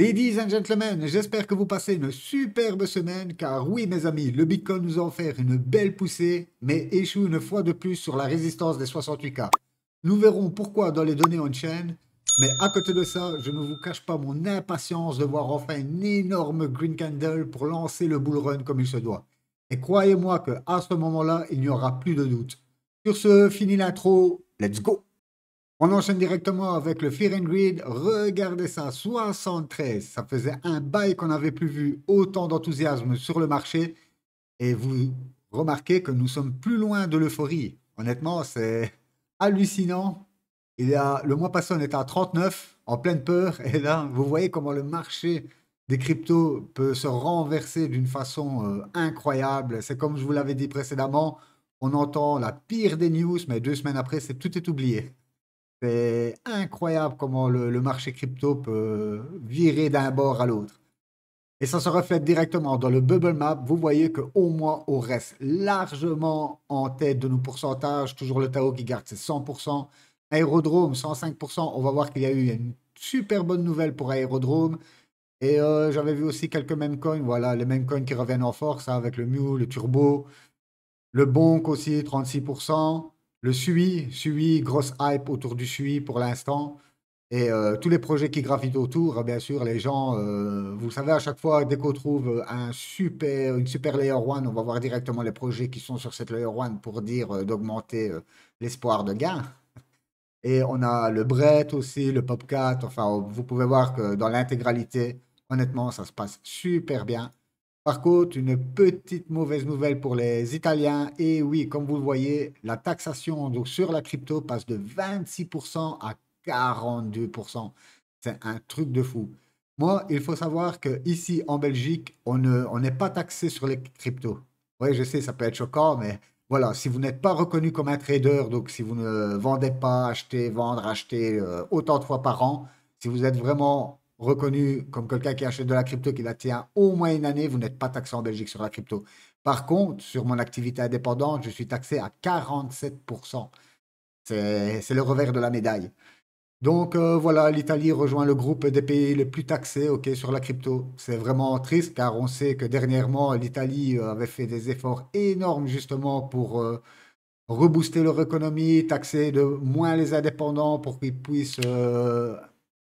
Ladies and gentlemen, j'espère que vous passez une superbe semaine, car oui mes amis, le Bitcoin nous a offert une belle poussée, mais échoue une fois de plus sur la résistance des 68K. Nous verrons pourquoi dans les données on-chain, mais à côté de ça, je ne vous cache pas mon impatience de voir enfin une énorme green candle pour lancer le bull run comme il se doit. Et croyez-moi que à ce moment-là, il n'y aura plus de doute. Sur ce, fini l'intro, let's go! On enchaîne directement avec le Fear and Greed. Regardez ça, 73. Ça faisait un bail qu'on n'avait plus vu autant d'enthousiasme sur le marché. Et vous remarquez que nous sommes plus loin de l'euphorie. Honnêtement, c'est hallucinant. Le mois passé, on était à 39, en pleine peur. Et là, vous voyez comment le marché des cryptos peut se renverser d'une façon incroyable. C'est comme je vous l'avais dit précédemment, on entend la pire des news, mais 2 semaines après, tout est oublié. C'est incroyable comment le marché crypto peut virer d'un bord à l'autre. Et ça se reflète directement dans le bubble map. Vous voyez qu'au moins, on reste largement en tête de nos pourcentages. Toujours le Tao qui garde ses 100%. Aérodrome, 105%. On va voir qu'il y a eu une super bonne nouvelle pour Aérodrome. Et j'avais vu aussi quelques meme coins. Voilà, les meme coins qui reviennent en force hein, avec le Mew, le Turbo. Le Bonk aussi, 36%. Le Sui, grosse hype autour du Sui pour l'instant. Et tous les projets qui gravitent autour, bien sûr, les gens, vous savez, à chaque fois, dès qu'on trouve une super Layer 1, on va voir directement les projets qui sont sur cette Layer 1 pour dire d'augmenter l'espoir de gain. Et on a le Brett aussi, le Popcat. Enfin, vous pouvez voir que dans l'intégralité, honnêtement, ça se passe super bien. Par contre, une petite mauvaise nouvelle pour les Italiens. Et oui, comme vous le voyez, la taxation donc, sur la crypto passe de 26% à 42%. C'est un truc de fou. Moi, il faut savoir qu'ici en Belgique, on n'est pas taxé sur les cryptos. Oui, je sais, ça peut être choquant, mais voilà, si vous n'êtes pas reconnu comme un trader, donc si vous ne vendez pas, achetez, vendre, acheter autant de fois par an, si vous êtes vraiment reconnu comme quelqu'un qui achète de la crypto, qui la tient au moins une année, vous n'êtes pas taxé en Belgique sur la crypto. Par contre, sur mon activité indépendante, je suis taxé à 47%. C'est le revers de la médaille. Donc voilà, l'Italie rejoint le groupe des pays les plus taxés ok, sur la crypto. C'est vraiment triste car on sait que dernièrement, l'Italie avait fait des efforts énormes justement pour rebooster leur économie, taxer de moins les indépendants pour qu'ils puissent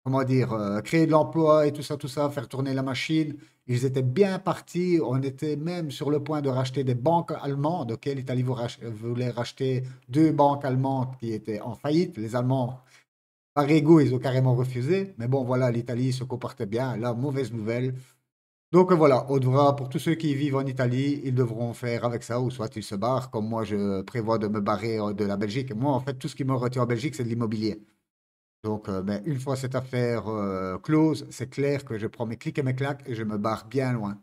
comment dire, créer de l'emploi et tout ça, faire tourner la machine. Ils étaient bien partis. On était même sur le point de racheter des banques allemandes. Ok, l'Italie voulait racheter 2 banques allemandes qui étaient en faillite. Les Allemands, par ego, ils ont carrément refusé. Mais bon, voilà, l'Italie se comportait bien. Là, mauvaise nouvelle. Donc voilà, on devra, pour tous ceux qui vivent en Italie, ils devront faire avec ça, ou soit ils se barrent, comme moi je prévois de me barrer de la Belgique. Moi, en fait, tout ce qui me retient en Belgique, c'est de l'immobilier. Donc, ben, une fois cette affaire close, c'est clair que je prends mes clics et mes claques et je me barre bien loin.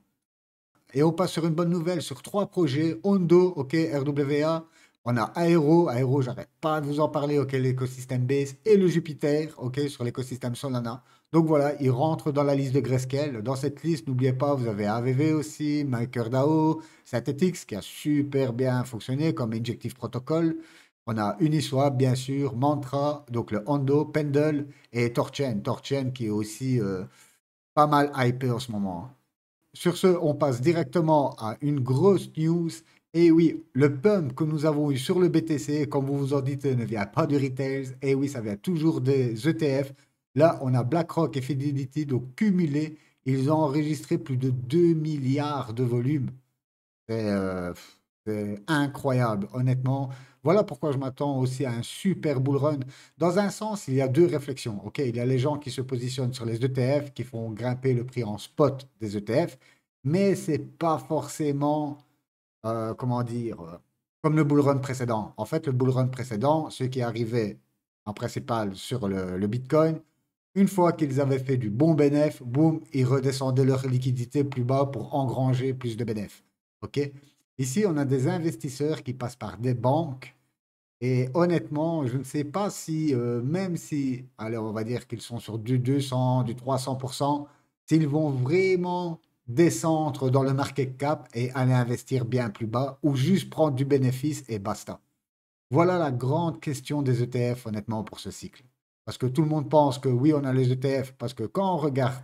Et on passe sur une bonne nouvelle sur 3 projets. Hondo, OK, RWA. On a Aero, j'arrête pas de vous en parler, OK, l'écosystème Base. Et le Jupiter, OK, sur l'écosystème Solana. Donc voilà, il rentre dans la liste de Grayscale. Dans cette liste, n'oubliez pas, vous avez AVV aussi, MakerDAO, Synthetix, qui a super bien fonctionné comme Injective Protocol. On a Uniswap, bien sûr, Mantra, donc le Hondo, Pendle et Torchain. Torchain qui est aussi pas mal hypé en ce moment, hein. Sur ce, on passe directement à une grosse news. Et oui, le pump que nous avons eu sur le BTC, comme vous vous en dites, ne vient pas du retail. Et oui, ça vient toujours des ETF. Là, on a BlackRock et Fidelity, donc cumulés, ils ont enregistré plus de 2 milliards de volume. C'est incroyable, honnêtement. Voilà pourquoi je m'attends aussi à un super bull run. Dans un sens, il y a deux réflexions. Ok, il y a les gens qui se positionnent sur les ETF, qui font grimper le prix en spot des ETF, mais c'est pas forcément, comment dire, comme le bull run précédent. En fait, le bull run précédent, ceux qui arrivaient en principal sur le Bitcoin, une fois qu'ils avaient fait du bon bénéf, boum, ils redescendaient leur liquidité plus bas pour engranger plus de bénéf. OK? Ici, on a des investisseurs qui passent par des banques. Et honnêtement, je ne sais pas si, même si, alors on va dire qu'ils sont sur du 200, du 300%, s'ils vont vraiment descendre dans le market cap et aller investir bien plus bas ou juste prendre du bénéfice et basta. Voilà la grande question des ETF, honnêtement, pour ce cycle. Parce que tout le monde pense que oui, on a les ETF, parce que quand on regarde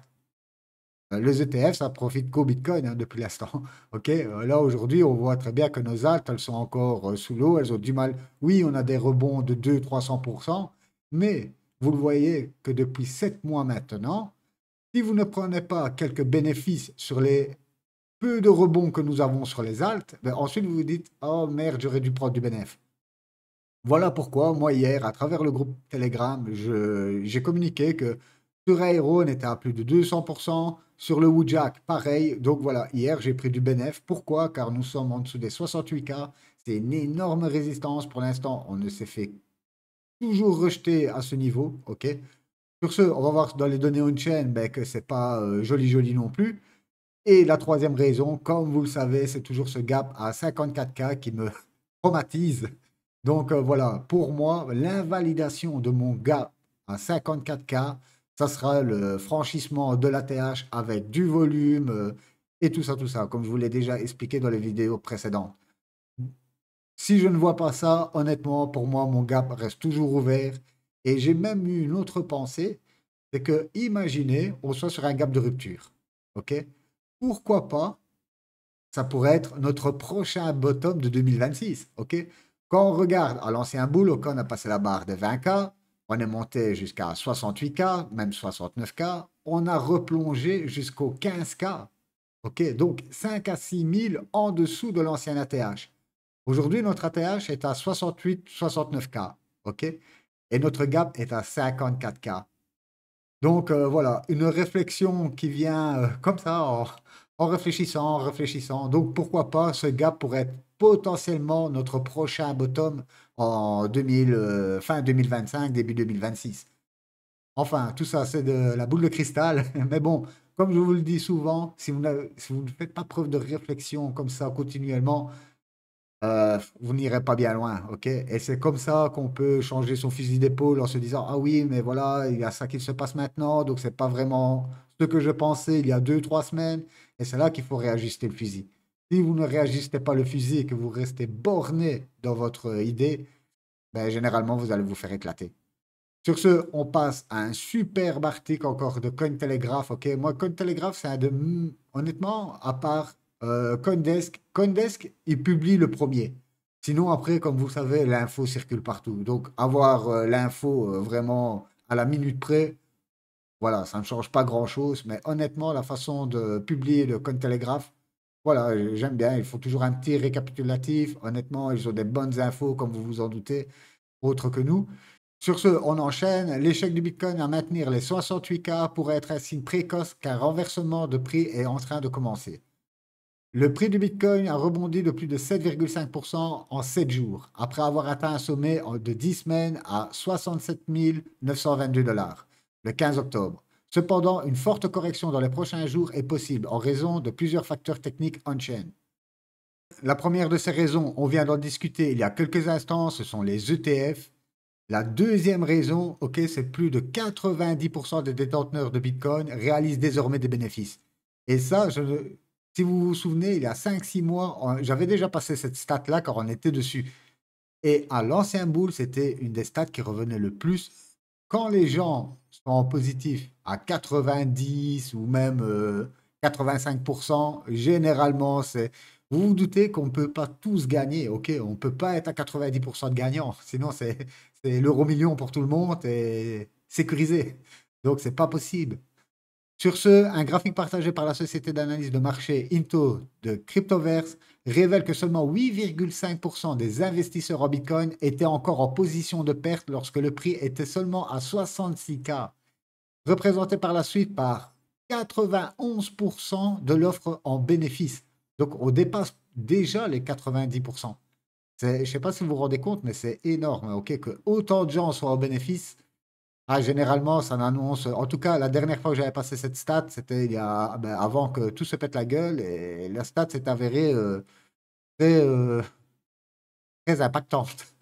Les ETF, ça profite qu'au Bitcoin hein, depuis l'instant. Ok, là aujourd'hui, on voit très bien que nos altes, elles sont encore sous l'eau, elles ont du mal. Oui, on a des rebonds de 200-300%, mais vous le voyez que depuis 7 mois maintenant, si vous ne prenez pas quelques bénéfices sur les peu de rebonds que nous avons sur les altes, ben ensuite vous vous dites, oh merde, j'aurais dû prendre du bénéfice. Voilà pourquoi, moi, hier, à travers le groupe Telegram, j'ai communiqué que sur Aero, on était à plus de 200%, sur le Woodjack, pareil. Donc voilà, hier, j'ai pris du bénéf. Pourquoi? Car nous sommes en dessous des 68K. C'est une énorme résistance. Pour l'instant, on ne s'est fait toujours rejeter à ce niveau. OK? Sur ce, on va voir dans les données on-chain ben, que c'est pas joli joli non plus. Et la troisième raison, comme vous le savez, c'est toujours ce gap à 54K qui me traumatise. Donc voilà, pour moi, l'invalidation de mon gap à 54K, ça sera le franchissement de l'ATH avec du volume et tout ça, comme je vous l'ai déjà expliqué dans les vidéos précédentes. Si je ne vois pas ça, honnêtement, pour moi, mon gap reste toujours ouvert. Et j'ai même eu une autre pensée, c'est que imaginez, on soit sur un gap de rupture. OK? Pourquoi pas ça pourrait être notre prochain bottom de 2026. OK? Quand on regarde à l'ancien bull, quand on a passé la barre de 20K, on est monté jusqu'à 68K, même 69K, on a replongé jusqu'au 15K. OK? Donc 5 à 6 000 en dessous de l'ancien ATH. Aujourd'hui, notre ATH est à 68-69K. OK? Et notre gap est à 54K. Donc voilà, une réflexion qui vient comme ça en réfléchissant, en réfléchissant. Donc pourquoi pas, ce gap pourrait être potentiellement notre prochain bottom en 2000, fin 2025, début 2026. Enfin, tout ça, c'est de la boule de cristal. Mais bon, comme je vous le dis souvent, si vous ne faites pas preuve de réflexion comme ça continuellement, vous n'irez pas bien loin, ok? Et c'est comme ça qu'on peut changer son fusil d'épaule en se disant, ah oui, mais voilà, il y a ça qui se passe maintenant, donc c'est pas vraiment ce que je pensais il y a 2, 3 semaines, et c'est là qu'il faut réajuster le fusil. Si vous ne réajustez pas le fusil et que vous restez borné dans votre idée, ben, généralement, vous allez vous faire éclater. Sur ce, on passe à un superbe article encore de Cointelegraph. Ok, moi, Cointelegraph, c'est un de. Honnêtement, à part Coindesk, Coindesk, il publie le premier. Sinon, après, comme vous savez, l'info circule partout. Donc, avoir l'info vraiment à la minute près, voilà, ça ne change pas grand-chose. Mais honnêtement, la façon de publier le Cointelegraph, voilà, j'aime bien. Il faut toujours un petit récapitulatif. Honnêtement, ils ont des bonnes infos, comme vous vous en doutez, autres que nous. Sur ce, on enchaîne. L'échec du Bitcoin à maintenir les 68K pourrait être un signe précoce qu'un renversement de prix est en train de commencer. Le prix du Bitcoin a rebondi de plus de 7,5% en 7 jours, après avoir atteint un sommet de 10 semaines à 67 922 dollars le 15 octobre. Cependant, une forte correction dans les prochains jours est possible en raison de plusieurs facteurs techniques on-chain. La première de ces raisons, on vient d'en discuter il y a quelques instants, ce sont les ETF. La deuxième raison, ok, c'est plus de 90% des détenteurs de Bitcoin réalisent désormais des bénéfices. Et ça, si vous vous souvenez, il y a 5, 6 mois, j'avais déjà passé cette stat-là car on était dessus. Et à l'ancien bull, c'était une des stats qui revenait le plus. Quand les gens sont en positif à 90 ou même 85%, généralement, c'est... Vous vous doutez qu'on ne peut pas tous gagner, ok? On ne peut pas être à 90% de gagnants, sinon c'est l'euro million pour tout le monde et sécurisé. Donc, c'est pas possible. Sur ce, un graphique partagé par la société d'analyse de marché Into de Cryptoverse révèle que seulement 8,5% des investisseurs en Bitcoin étaient encore en position de perte lorsque le prix était seulement à 66K, représenté par la suite par 91% de l'offre en bénéfice. Donc on dépasse déjà les 90%. Je ne sais pas si vous vous rendez compte, mais c'est énorme, ok, que autant de gens soient en bénéfice. Ah, généralement, ça annonce. En tout cas, la dernière fois que j'avais passé cette stat, c'était il y a, ben, avant que tout se pète la gueule, et la stat s'est avérée très, très impactante.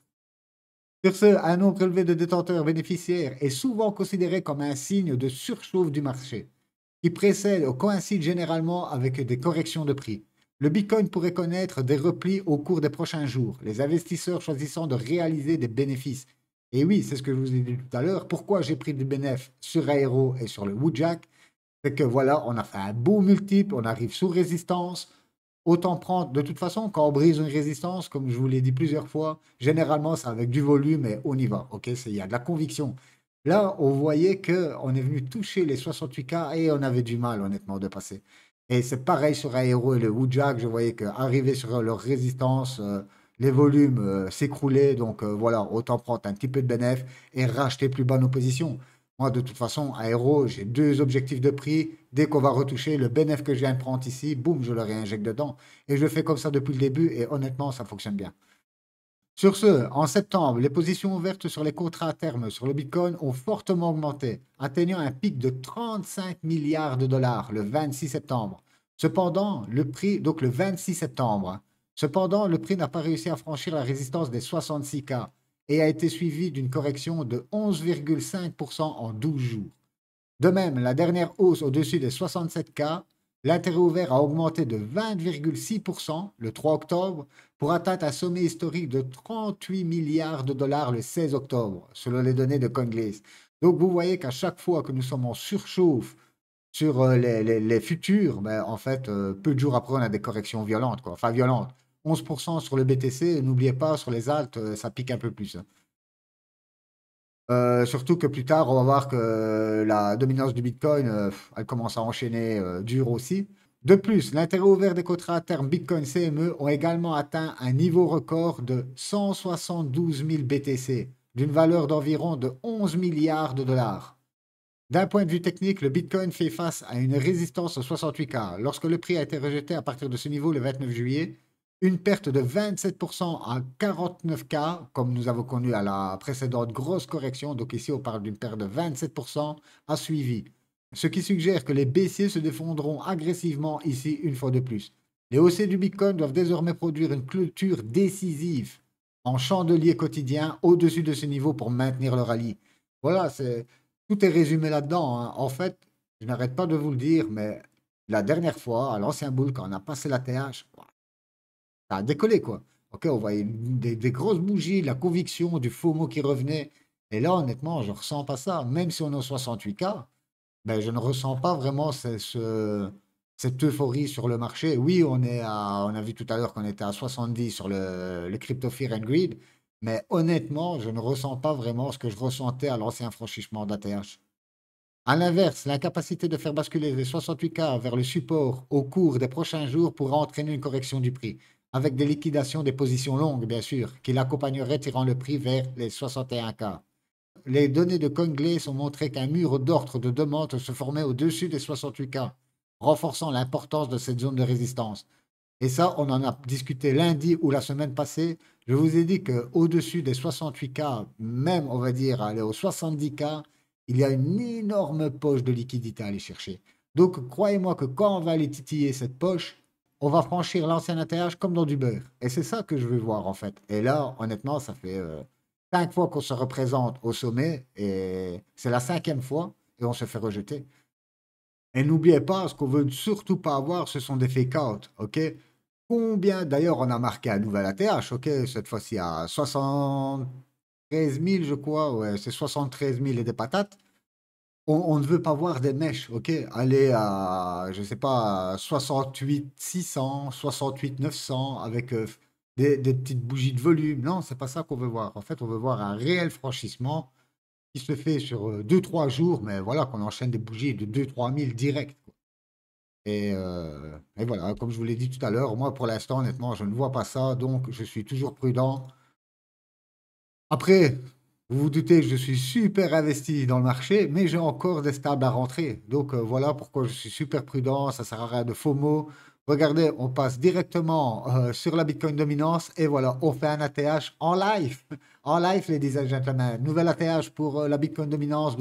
Sur ce, un nombre élevé de détenteurs bénéficiaires est souvent considéré comme un signe de surchauffe du marché, qui précède ou coïncide généralement avec des corrections de prix. Le Bitcoin pourrait connaître des replis au cours des prochains jours, les investisseurs choisissant de réaliser des bénéfices. Et oui, c'est ce que je vous ai dit tout à l'heure. Pourquoi j'ai pris des bénéfices sur Aero et sur le Woodjack? C'est que voilà, on a fait un beau multiple, on arrive sous résistance. Autant prendre, de toute façon, quand on brise une résistance, comme je vous l'ai dit plusieurs fois, généralement, c'est avec du volume et on y va. Ok, il y a de la conviction. Là, on voyait que on est venu toucher les 68K et on avait du mal, honnêtement, de passer. Et c'est pareil sur Aero et le Woodjack. Je voyais qu'arriver sur leur résistance, les volumes s'écroulaient. Donc voilà, autant prendre un petit peu de bénéf et racheter plus bas nos positions. Moi, de toute façon, Aéro, j'ai deux objectifs de prix. Dès qu'on va retoucher le bénéfice que je viens de prendre ici, boum, je le réinjecte dedans. Et je fais comme ça depuis le début et honnêtement, ça fonctionne bien. Sur ce, en septembre, les positions ouvertes sur les contrats à terme sur le Bitcoin ont fortement augmenté, atteignant un pic de 35 milliards de dollars le 26 septembre. Cependant, le prix, donc le 26 septembre, cependant, le prix n'a pas réussi à franchir la résistance des 66K et a été suivi d'une correction de 11,5% en 12 jours. De même, la dernière hausse au-dessus des 67K, l'intérêt ouvert a augmenté de 20,6% le 3 octobre pour atteindre un sommet historique de 38 milliards de dollars le 16 octobre, selon les données de Coinbase. Donc vous voyez qu'à chaque fois que nous sommes en surchauffe sur les futurs, ben, en fait, peu de jours après, on a des corrections violentes, quoi. Enfin, violentes. 11% sur le BTC, n'oubliez pas, sur les alts, ça pique un peu plus, hein. Surtout que plus tard, on va voir que la dominance du Bitcoin, elle commence à enchaîner dur aussi. De plus, l'intérêt ouvert des contrats à terme Bitcoin CME ont également atteint un niveau record de 172 000 BTC, d'une valeur d'environ de 11 milliards de dollars. D'un point de vue technique, le Bitcoin fait face à une résistance au 68K. Lorsque le prix a été rejeté à partir de ce niveau le 29 juillet, une perte de 27% à 49K, comme nous avons connu à la précédente grosse correction, donc ici on parle d'une perte de 27%, a suivi. Ce qui suggère que les baissiers se défendront agressivement ici une fois de plus. Les haussiers du Bitcoin doivent désormais produire une clôture décisive en chandelier quotidien au-dessus de ce niveau pour maintenir le rallye. Voilà, tout est résumé là-dedans, hein. En fait, je n'arrête pas de vous le dire, mais la dernière fois, à l'ancien boule, quand on a passé la TH, ça a décollé, quoi. Ok, on voyait des grosses bougies, la conviction, du FOMO qui revenait. Et là, honnêtement, je ne ressens pas ça. Même si on est au 68K, ben, je ne ressens pas vraiment cette euphorie sur le marché. Oui, on a vu tout à l'heure qu'on était à 70 sur le Crypto Fear and Greed, mais honnêtement, je ne ressens pas vraiment ce que je ressentais à l'ancien franchissement d'ATH. À l'inverse, l'incapacité de faire basculer les 68K vers le support au cours des prochains jours pourra entraîner une correction du prix, avec des liquidations des positions longues, bien sûr, qui l'accompagneraient tirant le prix vers les 61K. Les données de Coinbase ont montré qu'un mur d'ordre de demande se formait au-dessus des 68K, renforçant l'importance de cette zone de résistance. Et ça, on en a discuté lundi ou la semaine passée. Je vous ai dit qu'au-dessus des 68K, même on va dire aller aux 70K, il y a une énorme poche de liquidité à aller chercher. Donc croyez-moi que quand on va aller titiller cette poche, on va franchir l'ancien ATH comme dans du beurre. Et c'est ça que je veux voir en fait. Et là, honnêtement, ça fait 5 fois qu'on se représente au sommet et c'est la cinquième fois et on se fait rejeter. Et n'oubliez pas, ce qu'on veut surtout pas avoir, ce sont des fake-out, ok? Combien, d'ailleurs, on a marqué un nouvel ATH, ok? Cette fois-ci à 73 000, je crois, ouais, c'est 73 000 et des patates. On ne veut pas voir des mèches, ok? Aller à, je sais pas, à 68 600, 68 900 avec des petites bougies de volume. Non, c'est pas ça qu'on veut voir. En fait, on veut voir un réel franchissement qui se fait sur 2-3 jours, mais voilà, qu'on enchaîne des bougies de 2-3 000 direct. Et voilà, comme je vous l'ai dit tout à l'heure, moi pour l'instant, honnêtement, je ne vois pas ça, donc je suis toujours prudent. Après, vous vous doutez que je suis super investi dans le marché, mais j'ai encore des stables à rentrer. Donc voilà pourquoi je suis super prudent, ça sert à rien de FOMO. Regardez, on passe directement sur la Bitcoin dominance et voilà, on fait un ATH en live. En live, ladies and gentlemen. Nouvel ATH pour la Bitcoin dominance.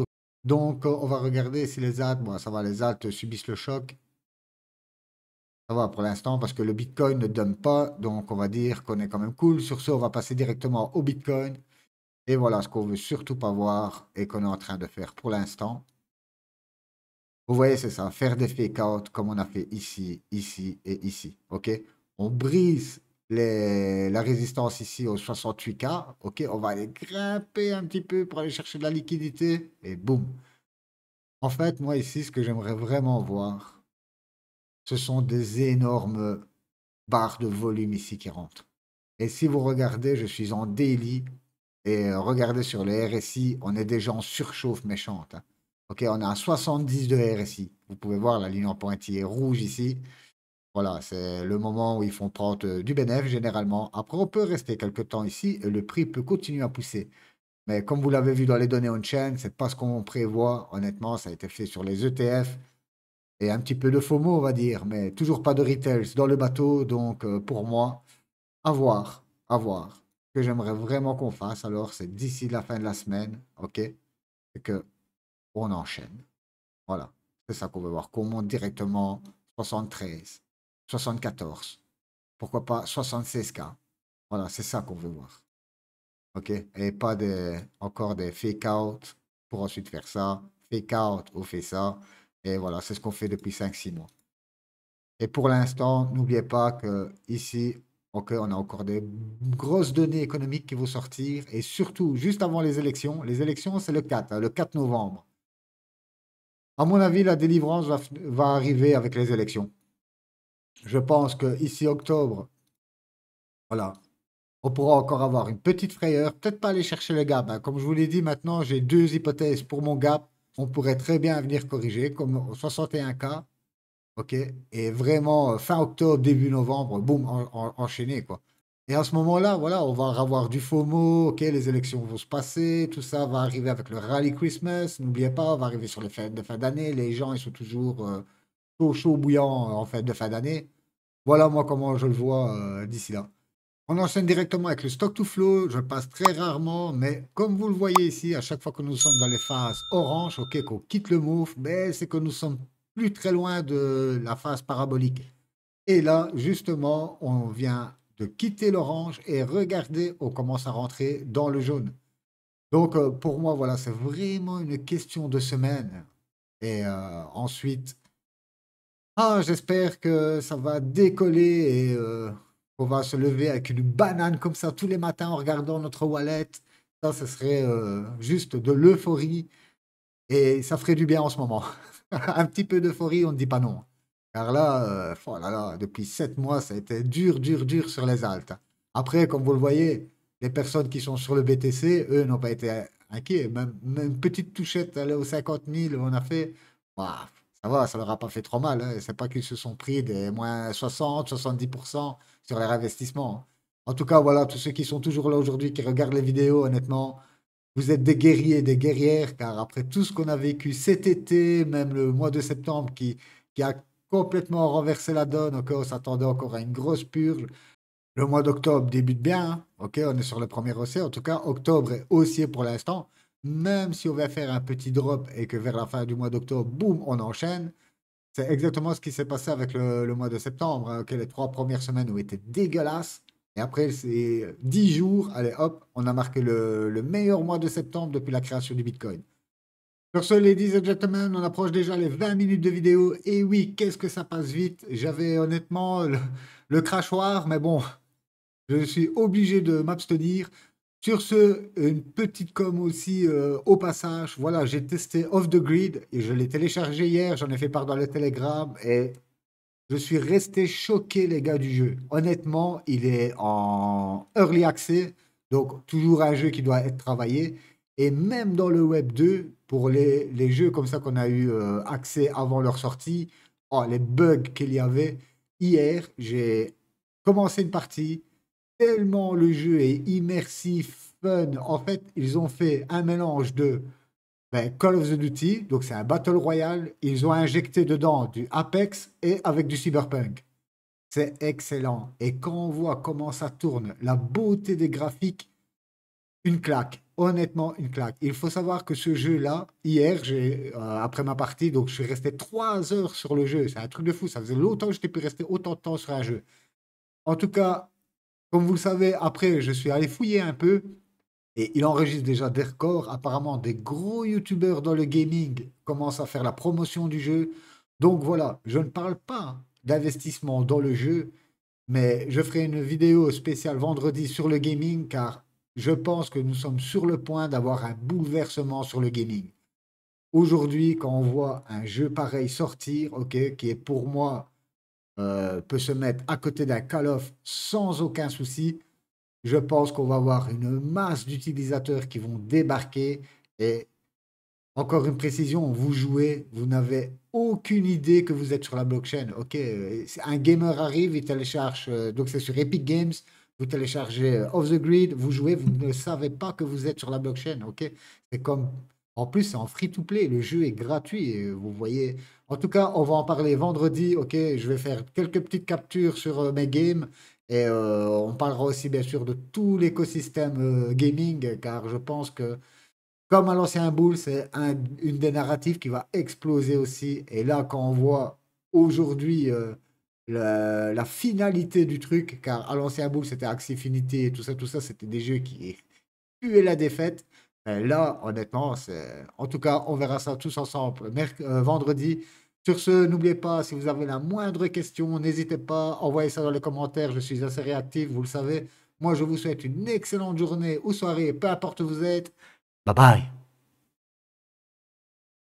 Donc, on va regarder si les alts, bon, ça va, les alts subissent le choc. Ça va pour l'instant parce que le Bitcoin ne donne pas, donc on va dire qu'on est quand même cool. Sur ce, on va passer directement au Bitcoin. Et voilà ce qu'on veut surtout pas voir et qu'on est en train de faire pour l'instant. Vous voyez, c'est ça, faire des fake-out comme on a fait ici, ici et ici. OK? On brise la résistance ici au 68K. OK? On va aller grimper un petit peu pour aller chercher de la liquidité et boum. En fait, moi ici, ce que j'aimerais vraiment voir, ce sont des énormes barres de volume ici qui rentrent. Et si vous regardez, je suis en daily et regardez sur le RSI, on est déjà en surchauffe méchante, hein. Ok, on est à 70 de RSI. Vous pouvez voir la ligne en pointillé rouge ici. Voilà, c'est le moment où ils font prendre du bénéfice généralement. Après, on peut rester quelque temps ici et le prix peut continuer à pousser. Mais comme vous l'avez vu dans les données on-chain, c'est pas ce qu'on prévoit. Honnêtement, ça a été fait sur les ETF et un petit peu de FOMO, on va dire, mais toujours pas de retails dans le bateau. Donc, pour moi, à voir, à voir. Ce que j'aimerais vraiment qu'on fasse, alors, c'est d'ici la fin de la semaine, ok, c'est que on enchaîne. Voilà, c'est ça qu'on veut voir. Qu'on monte directement 73, 74, pourquoi pas 76K. Voilà, c'est ça qu'on veut voir. Ok, et pas encore des fake out pour ensuite faire ça. Fake out, on fait ça. Et voilà, c'est ce qu'on fait depuis 5 6 mois. Et pour l'instant, n'oubliez pas que ici, ok, on a encore des grosses données économiques qui vont sortir. Et surtout, juste avant les élections, c'est le 4, hein, le 4 novembre. À mon avis, la délivrance va arriver avec les élections. Je pense que ici, octobre, voilà, on pourra encore avoir une petite frayeur. Peut-être pas aller chercher le gap, hein. Comme je vous l'ai dit, maintenant, j'ai deux hypothèses pour mon gap. On pourrait très bien venir corriger, comme 61K. OK? Et vraiment, fin octobre, début novembre, boum, enchaîner, quoi. Et à ce moment-là, voilà, on va avoir du FOMO, OK, les élections vont se passer, tout ça va arriver avec le rallye Christmas, n'oubliez pas, on va arriver sur les fêtes de fin d'année, les gens, ils sont toujours chaud, bouillant en fête de fin d'année. Voilà, moi, comment je le vois d'ici là. On enchaîne directement avec le stock to flow, je passe très rarement, mais comme vous le voyez ici, à chaque fois que nous sommes dans les phases orange, ok, qu'on quitte le move, mais c'est que nous sommes plus très loin de la phase parabolique. Et là, justement, on vient de quitter l'orange et regardez, on commence à rentrer dans le jaune. Donc, pour moi, voilà, c'est vraiment une question de semaine. Et ensuite, j'espère que ça va décoller et qu'on va se lever avec une banane comme ça tous les matins en regardant notre wallet. Ça, ce serait juste de l'euphorie et ça ferait du bien en ce moment. Un petit peu d'euphorie, on ne dit pas non. Car là, oh là là, depuis 7 mois, ça a été dur sur les altes. Après, comme vous le voyez, les personnes qui sont sur le BTC, eux, n'ont pas été inquiets. Même une petite touchette, aller aux 50 000, on a fait. Ouah, ça va, ça leur a pas fait trop mal, hein. C'est pas qu'ils se sont pris des moins 60-70% sur leur investissement. En tout cas, voilà, tous ceux qui sont toujours là aujourd'hui, qui regardent les vidéos, honnêtement, vous êtes des guerriers, des guerrières, car après tout ce qu'on a vécu cet été, même le mois de septembre qui a complètement renversé la donne, ok, on s'attendait encore à une grosse purge. Le mois d'octobre débute bien, hein. Ok, on est sur le premier haussier. En tout cas, octobre est haussier pour l'instant. Même si on va faire un petit drop et que vers la fin du mois d'octobre, boum, on enchaîne. C'est exactement ce qui s'est passé avec le mois de septembre, hein. Ok, les 3 premières semaines ont été dégueulasses. Et après, c'est 10 jours, allez hop, on a marqué le meilleur mois de septembre depuis la création du Bitcoin. Sur ce, ladies and gentlemen, on approche déjà les 20 minutes de vidéo. Et oui, qu'est-ce que ça passe vite. J'avais honnêtement le crachoir, mais bon, je suis obligé de m'abstenir. Sur ce, une petite com aussi au passage. Voilà, j'ai testé Off the Grid et je l'ai téléchargé hier. J'en ai fait part dans le Telegram et je suis resté choqué, les gars, du jeu. Honnêtement, il est en early access, donc toujours un jeu qui doit être travaillé. Et même dans le Web 2, pour les jeux comme ça qu'on a eu accès avant leur sortie, oh, les bugs qu'il y avait. Hier, j'ai commencé une partie, tellement le jeu est immersif, fun. En fait, ils ont fait un mélange de Call of Duty, donc c'est un Battle Royale. Ils ont injecté dedans du Apex et avec du Cyberpunk. C'est excellent. Et quand on voit comment ça tourne, la beauté des graphiques, une claque. Honnêtement, une claque. Il faut savoir que ce jeu-là, hier, après ma partie, donc je suis resté 3 heures sur le jeu. C'est un truc de fou. Ça faisait longtemps que je n'étais plus resté autant de temps sur un jeu. En tout cas, comme vous le savez, après, je suis allé fouiller un peu. Et il enregistre déjà des records. Apparemment, des gros youtubeurs dans le gaming commencent à faire la promotion du jeu. Donc voilà, je ne parle pas d'investissement dans le jeu, mais je ferai une vidéo spéciale vendredi sur le gaming car je pense que nous sommes sur le point d'avoir un bouleversement sur le gaming. Aujourd'hui, quand on voit un jeu pareil sortir, ok, qui est pour moi peut se mettre à côté d'un Call of sans aucun souci, je pense qu'on va avoir une masse d'utilisateurs qui vont débarquer. Et encore une précision, vous jouez, vous n'avez aucune idée que vous êtes sur la blockchain. Ok, un gamer arrive, il télécharge, donc c'est sur Epic Games, vous téléchargez Off the Grid, vous jouez, vous ne savez pas que vous êtes sur la blockchain. Ok, c'est comme, en plus c'est en free to play, le jeu est gratuit. Et vous voyez, en tout cas, on va en parler vendredi. Ok, je vais faire quelques petites captures sur mes games. Et on parlera aussi bien sûr de tout l'écosystème gaming, car je pense que comme à l'ancien Bull, c'est une des narratives qui va exploser aussi. Et là, quand on voit aujourd'hui la finalité du truc, car à l'ancien Bull, c'était Axie Infinity et tout ça, c'était des jeux qui puaient la défaite. Là, honnêtement, en tout cas, on verra ça tous ensemble vendredi. Sur ce, n'oubliez pas, si vous avez la moindre question, n'hésitez pas, envoyez ça dans les commentaires. Je suis assez réactif, vous le savez. Moi, je vous souhaite une excellente journée ou soirée, peu importe où vous êtes. Bye bye.